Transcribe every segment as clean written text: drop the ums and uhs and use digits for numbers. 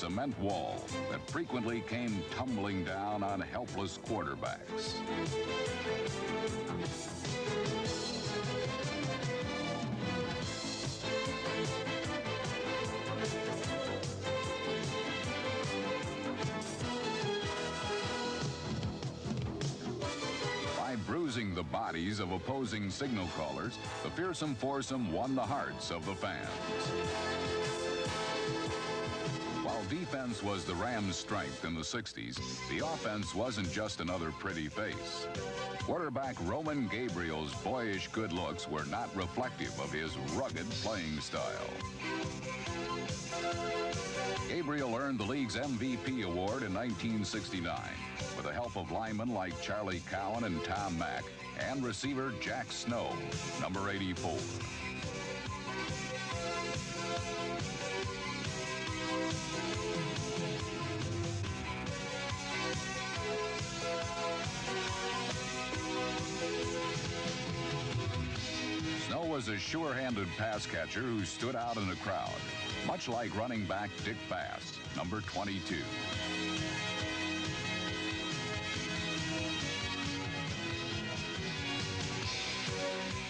cement wall that frequently came tumbling down on helpless quarterbacks. By bruising the bodies of opposing signal callers, the fearsome foursome won the hearts of the fans. While defense was the Rams' strength in the 60s, the offense wasn't just another pretty face. Quarterback Roman Gabriel's boyish good looks were not reflective of his rugged playing style. Gabriel earned the league's MVP award in 1969 with the help of linemen like Charlie Cowan and Tom Mack and receiver Jack Snow, number 84. Snow was a sure-handed pass catcher who stood out in the crowd, much like running back Dick Bass, number 22.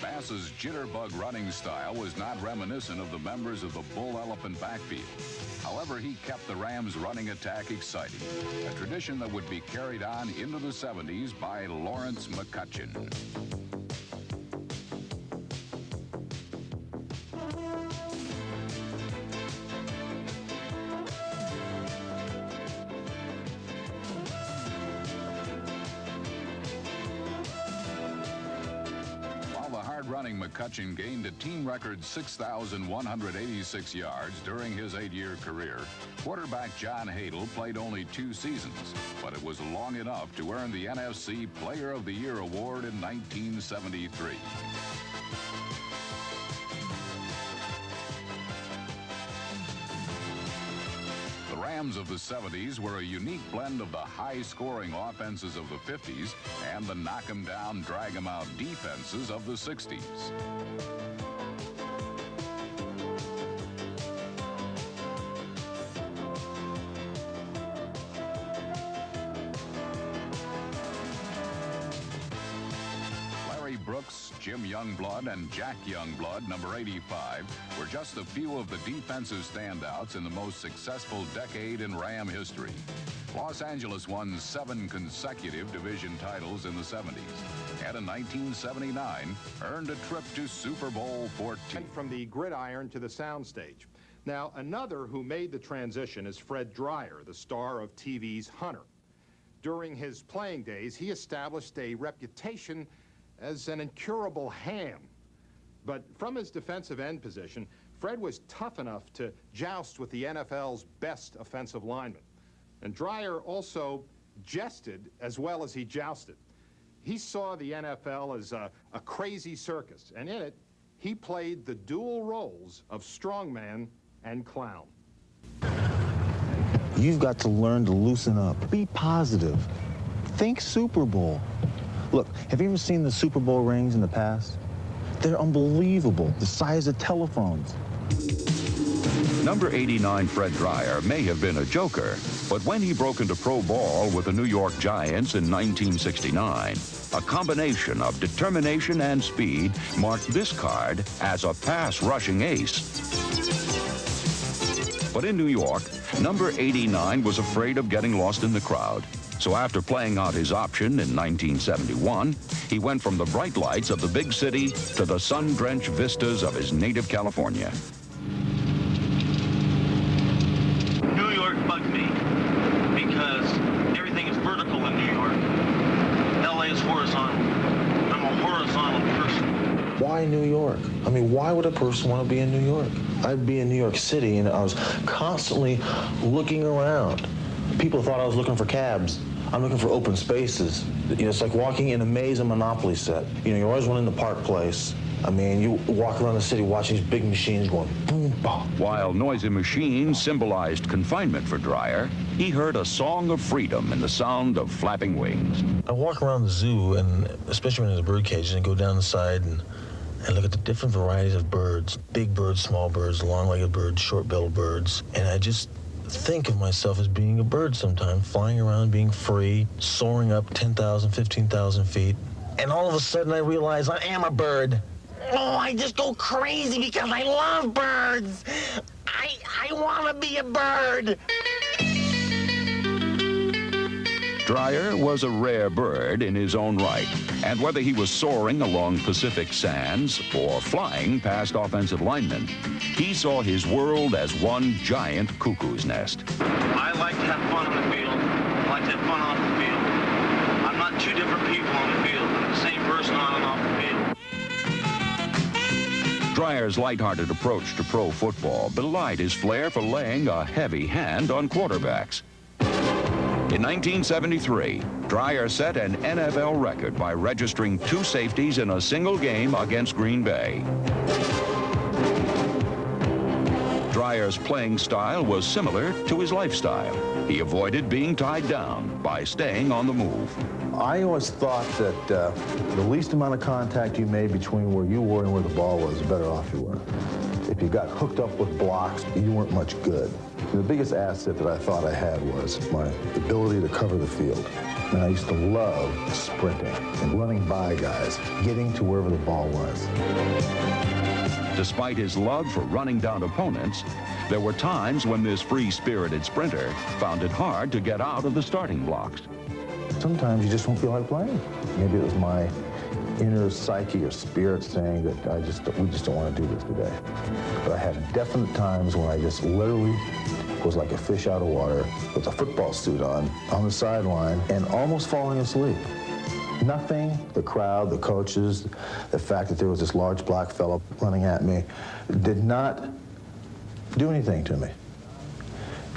Bass's jitterbug running style was not reminiscent of the members of the bull elephant backfield. However, he kept the Rams' running attack exciting, a tradition that would be carried on into the 70s by Lawrence McCutcheon. Running McCutcheon gained a team record 6,186 yards during his 8-year career. Quarterback John Hadle played only 2 seasons, but it was long enough to earn the NFC Player of the Year award in 1973. The Rams of the 70s were a unique blend of the high-scoring offenses of the 50s and the knock-'em-down, drag-'em-out defenses of the 60s. Brooks, Jim Youngblood, and Jack Youngblood, number 85, were just a few of the defensive standouts in the most successful decade in Ram history. Los Angeles won 7 consecutive division titles in the 70s, and in 1979 earned a trip to Super Bowl 14. From the gridiron to the soundstage. Now, another who made the transition is Fred Dryer, the star of TV's Hunter. During his playing days, he established a reputation as an incurable ham. But from his defensive end position, Fred was tough enough to joust with the NFL's best offensive linemen. And Dryer also jested as well as he jousted. He saw the NFL as a crazy circus, and in it, he played the dual roles of strongman and clown. You've got to learn to loosen up. Be positive. Think Super Bowl. Look, have you ever seen the Super Bowl rings in the past? They're unbelievable, the size of telephones. Number 89 Fred Dryer may have been a joker, but when he broke into pro ball with the New York Giants in 1969, a combination of determination and speed marked this card as a pass-rushing ace. But in New York, number 89 was afraid of getting lost in the crowd. So after playing out his option in 1971, he went from the bright lights of the big city to the sun-drenched vistas of his native California. New York bugs me because everything is vertical in New York. LA is horizontal. I'm a horizontal person. Why New York? I mean, why would a person want to be in New York? I'd be in New York City and I was constantly looking around. People thought I was looking for cabs. I'm looking for open spaces. You know, it's like walking in a maze and Monopoly set. You know, you're always wanting the Park Place. I mean, you walk around the city watching these big machines going boom, bop. While noisy machines symbolized confinement for Dryer, he heard a song of freedom in the sound of flapping wings. I walk around the zoo, and especially when there's a bird cage, and go down the side and look at the different varieties of birds. Big birds, small birds, long-legged birds, short-billed birds. And I just think of myself as being a bird sometimes, flying around, being free, soaring up 10,000, 15,000 feet. And all of a sudden I realize I am a bird. Oh, I just go crazy because I love birds. I want to be a bird. Dreyer was a rare bird in his own right, and whether he was soaring along Pacific sands or flying past offensive linemen, he saw his world as one giant cuckoo's nest. I like to have fun on the field. I like to have fun off the field. I'm not two different people on the field. I'm the same person on and off the field. Dreyer's lighthearted approach to pro football belied his flair for laying a heavy hand on quarterbacks. In 1973, Dreyer set an NFL record by registering 2 safeties in a single game against Green Bay. Dreyer's playing style was similar to his lifestyle. He avoided being tied down by staying on the move. I always thought that the least amount of contact you made between where you were and where the ball was, the better off you were. If you got hooked up with blocks, you weren't much good. The biggest asset that I thought I had was my ability to cover the field. And I used to love sprinting and running by guys, getting to wherever the ball was. Despite his love for running down opponents, there were times when this free-spirited sprinter found it hard to get out of the starting blocks. Sometimes you just don't feel like playing. Maybe it was my inner psyche or spirit saying that we just don't want to do this today. But I had definite times when I just literally was like a fish out of water with a football suit on the sideline and almost falling asleep. Nothing, the crowd, the coaches, the fact that there was this large black fellow running at me did not do anything to me,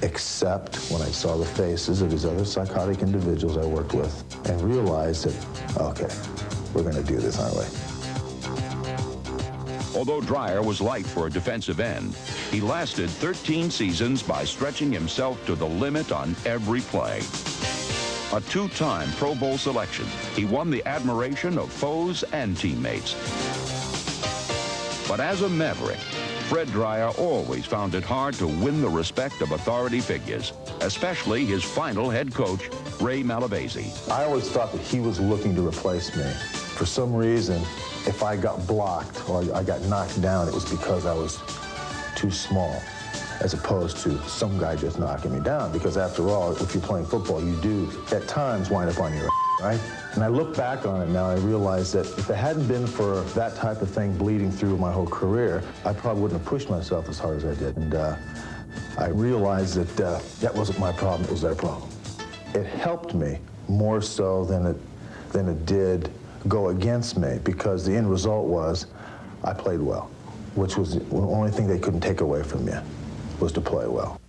except when I saw the faces of these other psychotic individuals I worked with and realized that, okay, we're going to do this, aren't we? Although Dreyer was light for a defensive end, he lasted 13 seasons by stretching himself to the limit on every play. A 2-time Pro Bowl selection, he won the admiration of foes and teammates. But as a Maverick, Fred Dreyer always found it hard to win the respect of authority figures, especially his final head coach, Ray Malavasi. I always thought that he was looking to replace me. For some reason, if I got blocked or I got knocked down, it was because I was too small, as opposed to some guy just knocking me down. Because after all, if you're playing football, you do at times wind up on your right? And I look back on it now, I realize that if it hadn't been for that type of thing bleeding through my whole career, I probably wouldn't have pushed myself as hard as I did. And I realized that that wasn't my problem, it was their problem. It helped me more so than it did go against me, because the end result was I played well, which was the only thing they couldn't take away from me, was to play well.